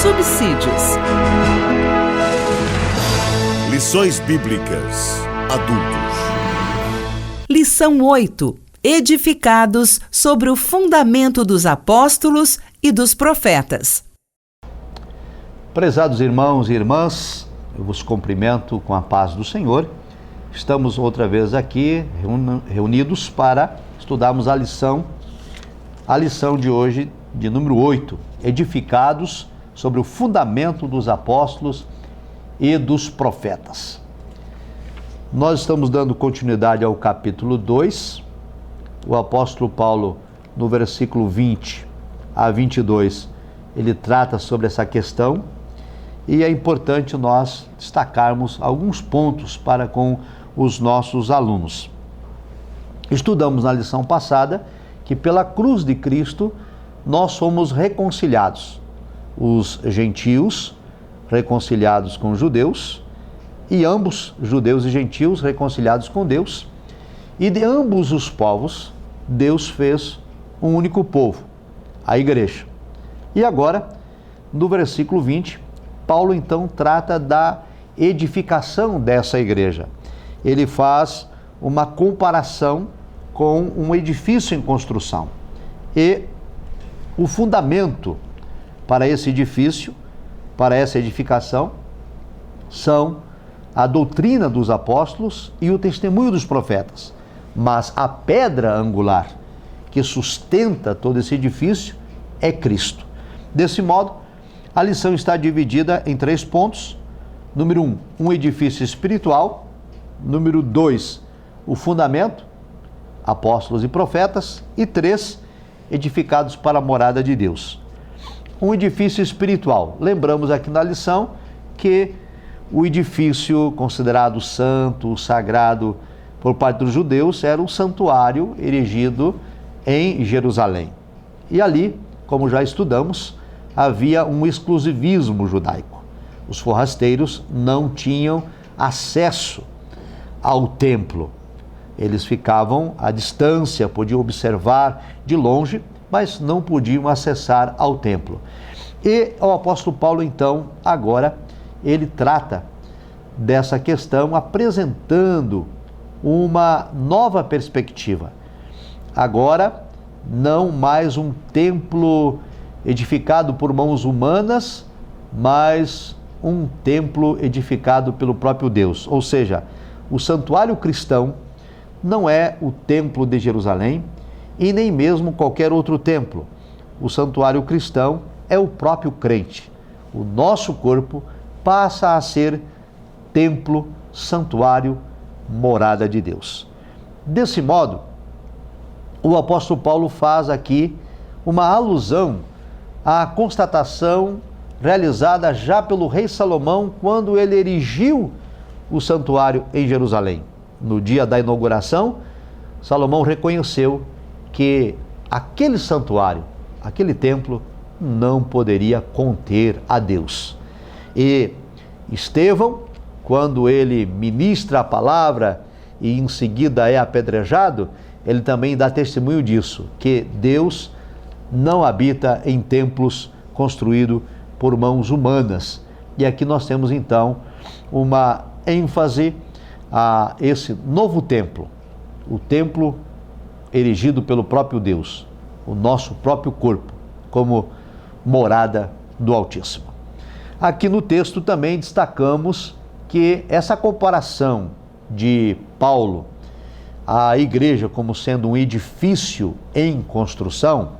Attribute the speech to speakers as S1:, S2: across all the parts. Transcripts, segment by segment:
S1: Subsídios.
S2: Lições Bíblicas Adultos.
S1: Lição 8. Edificados sobre o fundamento dos apóstolos e dos profetas.
S3: Prezados irmãos e irmãs, eu vos cumprimento com a paz do Senhor. Estamos outra vez aqui reunidos para estudarmos a lição de hoje, de número 8, edificados sobre o fundamento dos apóstolos e dos profetas. Nós estamos dando continuidade ao capítulo 2. O apóstolo Paulo, no versículo 20 a 22, ele trata sobre essa questão e é importante nós destacarmos alguns pontos para com os nossos alunos. Estudamos na lição passada que pela cruz de Cristo nós somos reconciliados. Os gentios reconciliados com os judeus e ambos, judeus e gentios, reconciliados com Deus. E de ambos os povos, Deus fez um único povo, a igreja. E agora, no versículo 20, Paulo então trata da edificação dessa igreja. Ele faz uma comparação com um edifício em construção. E o fundamento para esse edifício, para essa edificação, são a doutrina dos apóstolos e o testemunho dos profetas. Mas a pedra angular que sustenta todo esse edifício é Cristo. Desse modo, a lição está dividida em 3 pontos. Número 1, um edifício espiritual. Número 2, o fundamento, apóstolos e profetas. E 3, edificados para a morada de Deus. Um edifício espiritual. Lembramos aqui na lição que o edifício considerado santo, sagrado por parte dos judeus era o santuário erigido em Jerusalém. E ali, como já estudamos, havia um exclusivismo judaico. Os forrasteiros não tinham acesso ao templo. Eles ficavam à distância, podiam observar de longe, mas não podiam acessar ao templo. E o apóstolo Paulo, então, agora, ele trata dessa questão apresentando uma nova perspectiva. Agora, não mais um templo edificado por mãos humanas, mas um templo edificado pelo próprio Deus. Ou seja, o santuário cristão não é o templo de Jerusalém, e nem mesmo qualquer outro templo. O santuário cristão é o próprio crente. O nosso corpo passa a ser templo, santuário, morada de Deus. Desse modo, o apóstolo Paulo faz aqui uma alusão à constatação realizada já pelo rei Salomão quando ele erigiu o santuário em Jerusalém. No dia da inauguração, Salomão reconheceu que aquele santuário, aquele templo, não poderia conter a Deus. E Estevão, quando ele ministra a palavra e em seguida é apedrejado, ele também dá testemunho disso, que Deus não habita em templos construídos por mãos humanas. E aqui nós temos então uma ênfase a esse novo templo, o templo erigido pelo próprio Deus, o nosso próprio corpo, como morada do Altíssimo. Aqui no texto também destacamos que essa comparação de Paulo à igreja como sendo um edifício em construção,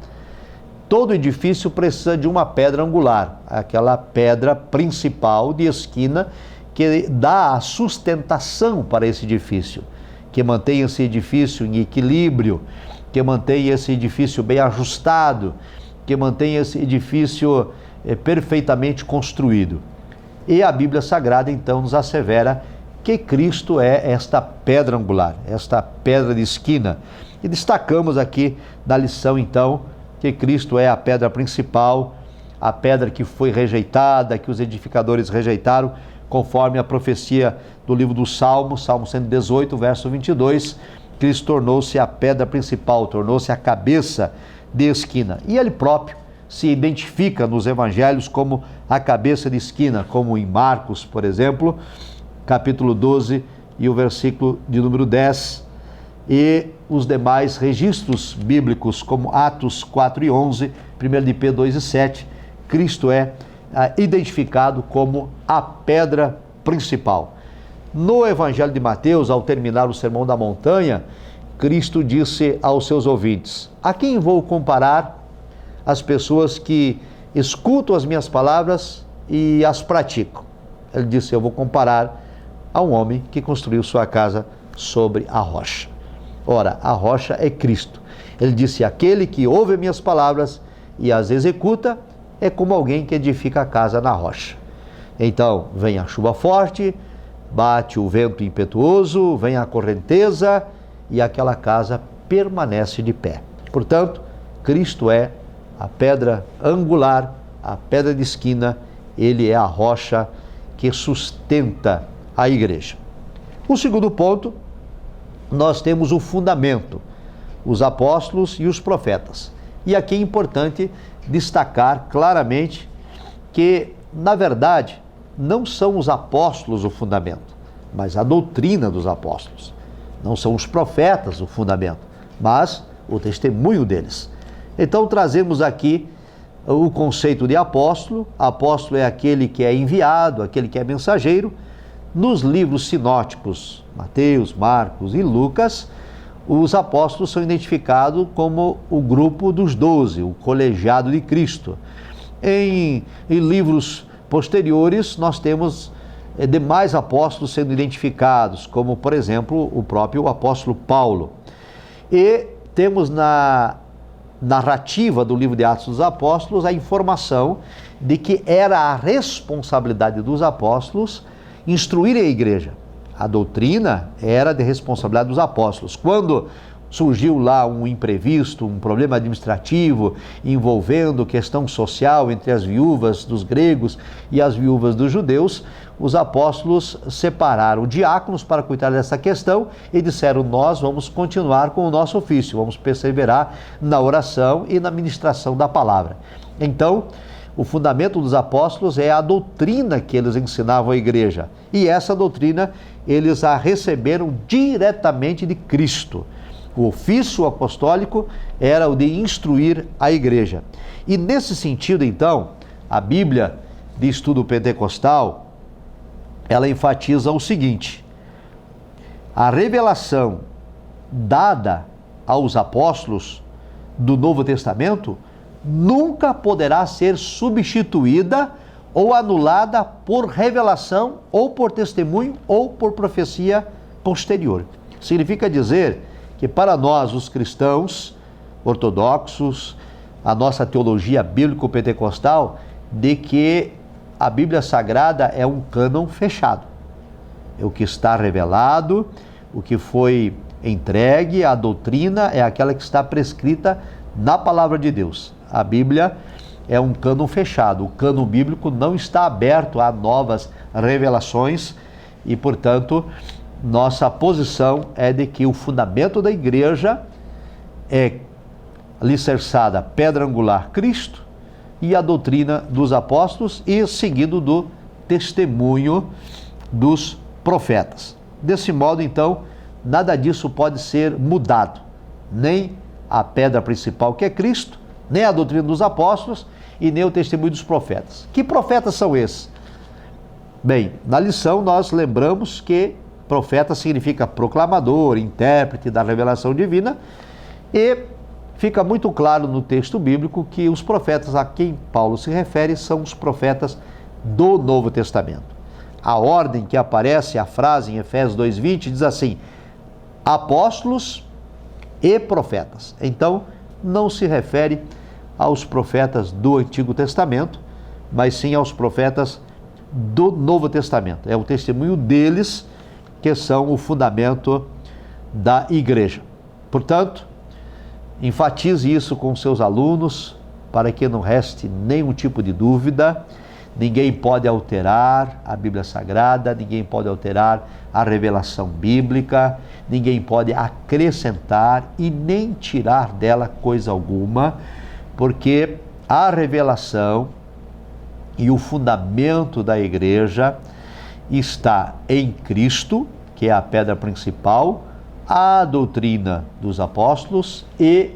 S3: todo edifício precisa de uma pedra angular, aquela pedra principal de esquina que dá a sustentação para esse edifício, que mantém esse edifício em equilíbrio, que mantém esse edifício bem ajustado, que mantém esse edifício perfeitamente construído. E a Bíblia Sagrada, então, nos assevera que Cristo é esta pedra angular, esta pedra de esquina. E destacamos aqui na lição, então, que Cristo é a pedra principal, a pedra que foi rejeitada, que os edificadores rejeitaram, conforme a profecia do livro do Salmo, Salmo 118, verso 22, Cristo tornou-se a pedra principal, tornou-se a cabeça de esquina. E ele próprio se identifica nos evangelhos como a cabeça de esquina, como em Marcos, por exemplo, capítulo 12 e o versículo de número 10, e os demais registros bíblicos, como Atos 4 e 11, 1 de Pedro 2 e 7, Cristo é identificado como a pedra principal. No Evangelho de Mateus, ao terminar o Sermão da Montanha, Cristo disse aos seus ouvintes: a quem vou comparar as pessoas que escutam as minhas palavras e as praticam? Ele disse: eu vou comparar a um homem que construiu sua casa sobre a rocha. Ora, a rocha é Cristo. Ele disse: aquele que ouve minhas palavras e as executa é como alguém que edifica a casa na rocha. Então, vem a chuva forte, bate o vento impetuoso, vem a correnteza e aquela casa permanece de pé. Portanto, Cristo é a pedra angular, a pedra de esquina, ele é a rocha que sustenta a igreja. O segundo ponto, nós temos o fundamento, os apóstolos e os profetas. E aqui é importante destacar claramente que, na verdade, não são os apóstolos o fundamento, mas a doutrina dos apóstolos. Não são os profetas o fundamento, mas o testemunho deles. Então trazemos aqui o conceito de apóstolo. Apóstolo é aquele que é enviado, aquele que é mensageiro. Nos livros sinóticos, Mateus, Marcos e Lucas, os apóstolos são identificados como o grupo dos 12, o colegiado de Cristo. Em livros posteriores, nós temos demais apóstolos sendo identificados, como, por exemplo, o próprio apóstolo Paulo. E temos na narrativa do livro de Atos dos Apóstolos a informação de que era a responsabilidade dos apóstolos instruir a igreja. A doutrina era de responsabilidade dos apóstolos. Quando surgiu lá um imprevisto, um problema administrativo envolvendo questão social entre as viúvas dos gregos e as viúvas dos judeus, os apóstolos separaram diáconos para cuidar dessa questão e disseram: nós vamos continuar com o nosso ofício, vamos perseverar na oração e na ministração da palavra. Então, o fundamento dos apóstolos é a doutrina que eles ensinavam à igreja. E essa doutrina eles a receberam diretamente de Cristo. O ofício apostólico era o de instruir a igreja. E nesse sentido, então, a Bíblia de Estudo Pentecostal, ela enfatiza o seguinte: a revelação dada aos apóstolos do Novo Testamento nunca poderá ser substituída ou anulada por revelação, ou por testemunho, ou por profecia posterior. Significa dizer que para nós, os cristãos ortodoxos, a nossa teologia bíblico-pentecostal, de que a Bíblia Sagrada é um cânon fechado. É o que está revelado, o que foi entregue, a doutrina é aquela que está prescrita na palavra de Deus. A Bíblia é um cânon fechado. O cânon bíblico não está aberto a novas revelações e, portanto, nossa posição é de que o fundamento da igreja é alicerçada, pedra angular, Cristo, e a doutrina dos apóstolos e seguido do testemunho dos profetas. Desse modo, então, nada disso pode ser mudado, nem a pedra principal, que é Cristo, nem a doutrina dos apóstolos e nem o testemunho dos profetas. Que profetas são esses? Bem, na lição nós lembramos que profeta significa proclamador, intérprete da revelação divina, e fica muito claro no texto bíblico que os profetas a quem Paulo se refere são os profetas do Novo Testamento. A ordem que aparece, a frase em Efésios 2:20 diz assim: apóstolos e profetas. Então, não se refere aos profetas do Antigo Testamento, mas sim aos profetas do Novo Testamento. É o testemunho deles que são o fundamento da igreja. Portanto, enfatize isso com seus alunos para que não reste nenhum tipo de dúvida. Ninguém pode alterar a Bíblia Sagrada, ninguém pode alterar a revelação bíblica, ninguém pode acrescentar e nem tirar dela coisa alguma, porque a revelação e o fundamento da igreja está em Cristo, que é a pedra principal, a doutrina dos apóstolos e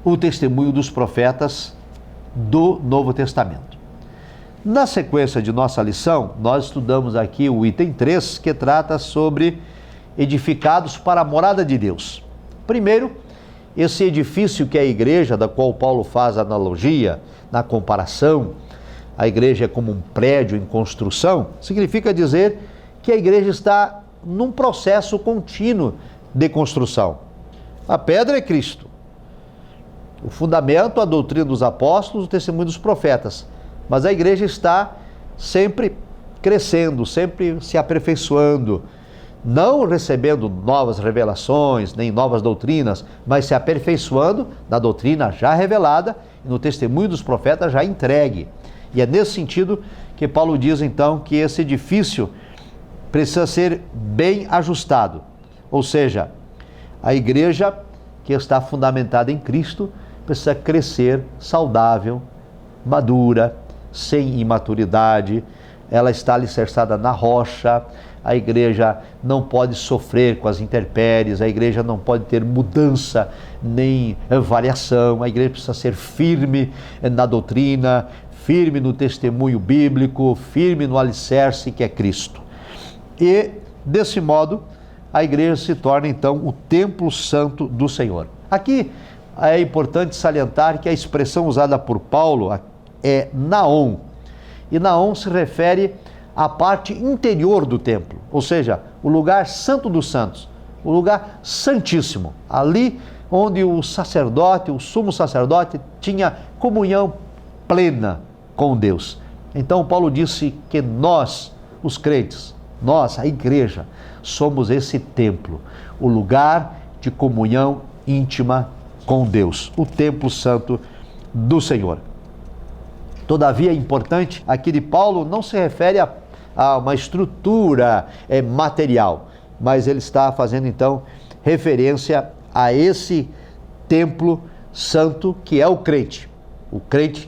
S3: o testemunho dos profetas do Novo Testamento. Na sequência de nossa lição, nós estudamos aqui o item 3, que trata sobre edificados para a morada de Deus. Primeiro, esse edifício que é a igreja, da qual Paulo faz analogia, na comparação, a igreja é como um prédio em construção, significa dizer que a igreja está num processo contínuo de construção. A pedra é Cristo, o fundamento, a doutrina dos apóstolos, o testemunho dos profetas. Mas a igreja está sempre crescendo, sempre se aperfeiçoando, não recebendo novas revelações, nem novas doutrinas, mas se aperfeiçoando na doutrina já revelada e no testemunho dos profetas já entregue. E é nesse sentido que Paulo diz então que esse edifício precisa ser bem ajustado. Ou seja, a igreja que está fundamentada em Cristo precisa crescer saudável, madura, sem imaturidade, ela está alicerçada na rocha, a igreja não pode sofrer com as intempéries, a igreja não pode ter mudança nem variação, a igreja precisa ser firme na doutrina, firme no testemunho bíblico, firme no alicerce que é Cristo. E, desse modo, a igreja se torna então o templo santo do Senhor. Aqui é importante salientar que a expressão usada por Paulo é naon, e naon se refere à parte interior do templo, ou seja, o lugar santo dos santos, o lugar santíssimo, ali onde o sacerdote, o sumo sacerdote, tinha comunhão plena com Deus. Então Paulo disse que nós, os crentes, nós, a igreja, somos esse templo, o lugar de comunhão íntima com Deus, o templo santo do Senhor. Todavia, é importante, aqui de Paulo não se refere a uma estrutura material, mas ele está fazendo então referência a esse templo santo que é o crente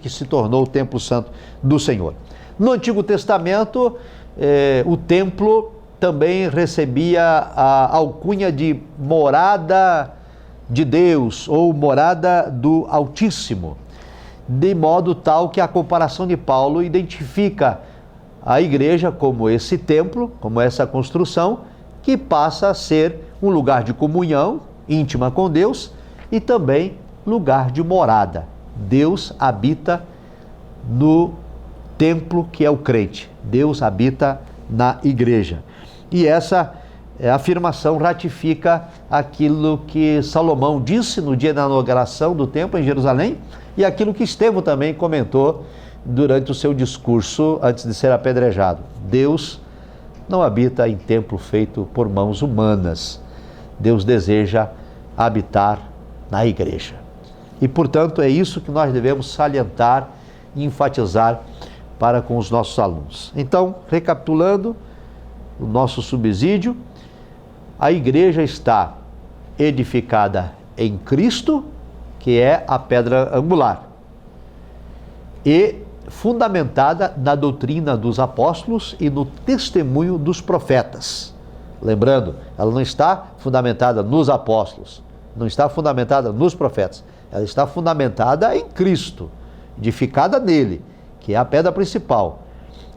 S3: que se tornou o templo santo do Senhor. No Antigo Testamento, o templo também recebia a alcunha de morada de Deus ou morada do Altíssimo, de modo tal que a comparação de Paulo identifica a igreja como esse templo, como essa construção, que passa a ser um lugar de comunhão íntima com Deus e também lugar de morada. Deus habita no templo que é o crente, Deus habita na igreja. E essa afirmação ratifica aquilo que Salomão disse no dia da inauguração do templo em Jerusalém e aquilo que Estevão também comentou durante o seu discurso antes de ser apedrejado. Deus não habita em templo feito por mãos humanas. Deus deseja habitar na igreja. E, portanto, é isso que nós devemos salientar e enfatizar para com os nossos alunos. Então, recapitulando o nosso subsídio, a igreja está edificada em Cristo, que é a pedra angular, e fundamentada na doutrina dos apóstolos e no testemunho dos profetas. Lembrando, ela não está fundamentada nos apóstolos, não está fundamentada nos profetas, ela está fundamentada em Cristo, edificada nele, que é a pedra principal.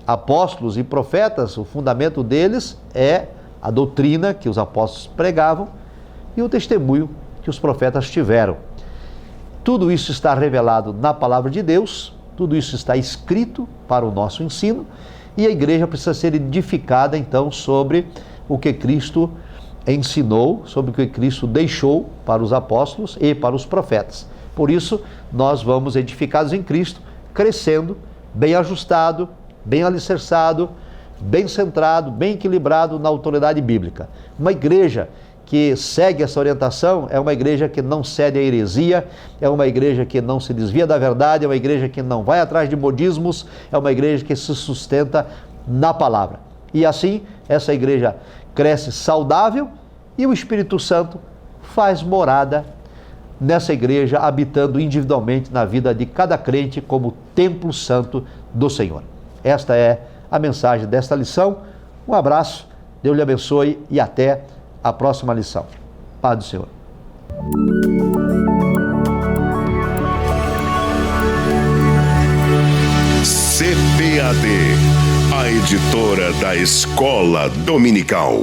S3: Apóstolos e profetas, o fundamento deles é a doutrina que os apóstolos pregavam e o testemunho que os profetas tiveram. Tudo isso está revelado na palavra de Deus, tudo isso está escrito para o nosso ensino e a igreja precisa ser edificada então sobre o que Cristo ensinou, sobre o que Cristo deixou para os apóstolos e para os profetas. Por isso, nós vamos edificados em Cristo, crescendo, bem ajustado, bem alicerçado, bem centrado, bem equilibrado na autoridade bíblica. Uma igreja que segue essa orientação é uma igreja que não cede à heresia, é uma igreja que não se desvia da verdade, é uma igreja que não vai atrás de modismos, é uma igreja que se sustenta na palavra. E assim, essa igreja cresce saudável e o Espírito Santo faz morada nessa igreja, habitando individualmente na vida de cada crente como templo santo do Senhor. Esta é a mensagem desta lição. Um abraço, Deus lhe abençoe e até a próxima lição. Paz do Senhor.
S2: CPAD, a editora da Escola Dominical.